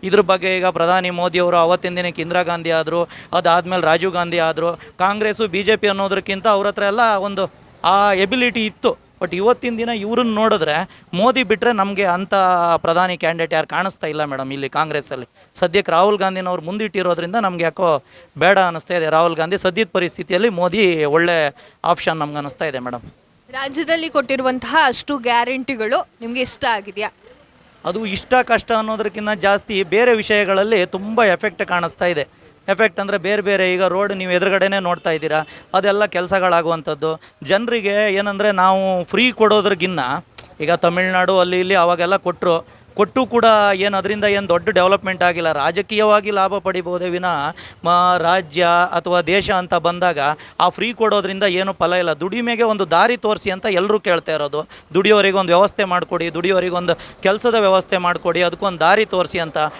ಇದ್ರ ಬಗ್ಗೆ ಈಗ ಪ್ರಧಾನಿ ಮೋದಿಯವರು ಅವತ್ತಿನ ದಿನಕ್ಕೆ ಇಂದಿರಾ ಗಾಂಧಿ ಆದರು, ಅದಾದಮೇಲೆ ರಾಜೀವ್ ಗಾಂಧಿ ಆದರು. ಕಾಂಗ್ರೆಸ್ಸು ಬಿ ಜೆ ಪಿ ಅನ್ನೋದಕ್ಕಿಂತ ಅವ್ರ ಹತ್ರ ಎಲ್ಲ ಒಂದು ಆ ಎಬಿಲಿಟಿ ಇತ್ತು. ಬಟ್ ಇವತ್ತಿನ ದಿನ ಇವ್ರನ್ನ ನೋಡಿದ್ರೆ ಮೋದಿ ಬಿಟ್ಟರೆ ನಮಗೆ ಅಂಥ ಪ್ರಧಾನಿ ಕ್ಯಾಂಡಿಡೇಟ್ ಯಾರು ಕಾಣಿಸ್ತಾ ಇಲ್ಲ ಮೇಡಮ್ ಇಲ್ಲಿ ಕಾಂಗ್ರೆಸ್ಸಲ್ಲಿ. ಸದ್ಯಕ್ಕೆ ರಾಹುಲ್ ಗಾಂಧಿನವ್ರು ಮುಂದಿಟ್ಟಿರೋದ್ರಿಂದ ನಮಗೆ ಯಾಕೋ ಬೇಡ ಅನ್ನಿಸ್ತಾ ಇದೆ. ರಾಹುಲ್ ಗಾಂಧಿ ಸದ್ಯದ ಪರಿಸ್ಥಿತಿಯಲ್ಲಿ ಮೋದಿ ಒಳ್ಳೆ ಆಪ್ಷನ್ ನಮ್ಗೆ ಅನ್ನಿಸ್ತಾ ಇದೆ ಮೇಡಮ್. ರಾಜ್ಯದಲ್ಲಿ ಕೊಟ್ಟಿರುವಂತಹ ಅಷ್ಟು ಗ್ಯಾರಂಟಿಗಳು ನಿಮಗೆ ಇಷ್ಟ ಆಗಿದೆಯಾ? ಅದು ಇಷ್ಟ ಕಷ್ಟ ಅನ್ನೋದಕ್ಕಿಂತ ಜಾಸ್ತಿ ಬೇರೆ ವಿಷಯಗಳಲ್ಲಿ ತುಂಬ ಎಫೆಕ್ಟ್ ಕಾಣಿಸ್ತಾ ಇದೆ. ಎಫೆಕ್ಟ್ ಅಂದರೆ ಬೇರೆ ಬೇರೆ ಈಗ ರೋಡ್ ನೀವು ಎದುರುಗಡೆನೇ ನೋಡ್ತಾ ಇದ್ದೀರಾ, ಅದೆಲ್ಲ ಕೆಲಸಗಳಾಗುವಂಥದ್ದು. ಜನರಿಗೆ ಏನಂದರೆ ನಾವು ಫ್ರೀ ಕೊಡೋದ್ರಿಗಿನ್ನ ಈಗ ತಮಿಳ್ನಾಡು ಅಲ್ಲಿ ಇಲ್ಲಿ ಅವಾಗೆಲ್ಲ ಕೊಟ್ಟು ಕೂಡ ಏನು ಅದರಿಂದ ಏನು ದೊಡ್ಡ ಡೆವಲಪ್ಮೆಂಟ್ ಆಗಿಲ್ಲ. ರಾಜಕೀಯವಾಗಿ ಲಾಭ ಪಡಿಬೋದೇ ವಿನ ರಾಜ್ಯ ಅಥವಾ ದೇಶ ಅಂತ ಬಂದಾಗ ಆ ಫ್ರೀ ಕೊಡೋದ್ರಿಂದ ಏನು ಫಲ ಇಲ್ಲ. ದುಡಿಮೆಗೆ ಒಂದು ದಾರಿ ತೋರಿಸಿ ಅಂತ ಎಲ್ಲರೂ ಕೇಳ್ತಾ ಇರೋದು. ದುಡಿಯೋರಿಗೆ ಒಂದು ವ್ಯವಸ್ಥೆ ಮಾಡಿಕೊಡಿ, ದುಡಿಯೋರಿಗೆ ಒಂದು ಕೆಲಸದ ವ್ಯವಸ್ಥೆ ಮಾಡಿಕೊಡಿ, ಅದಕ್ಕೊಂದು ದಾರಿ ತೋರಿಸಿ ಅಂತ.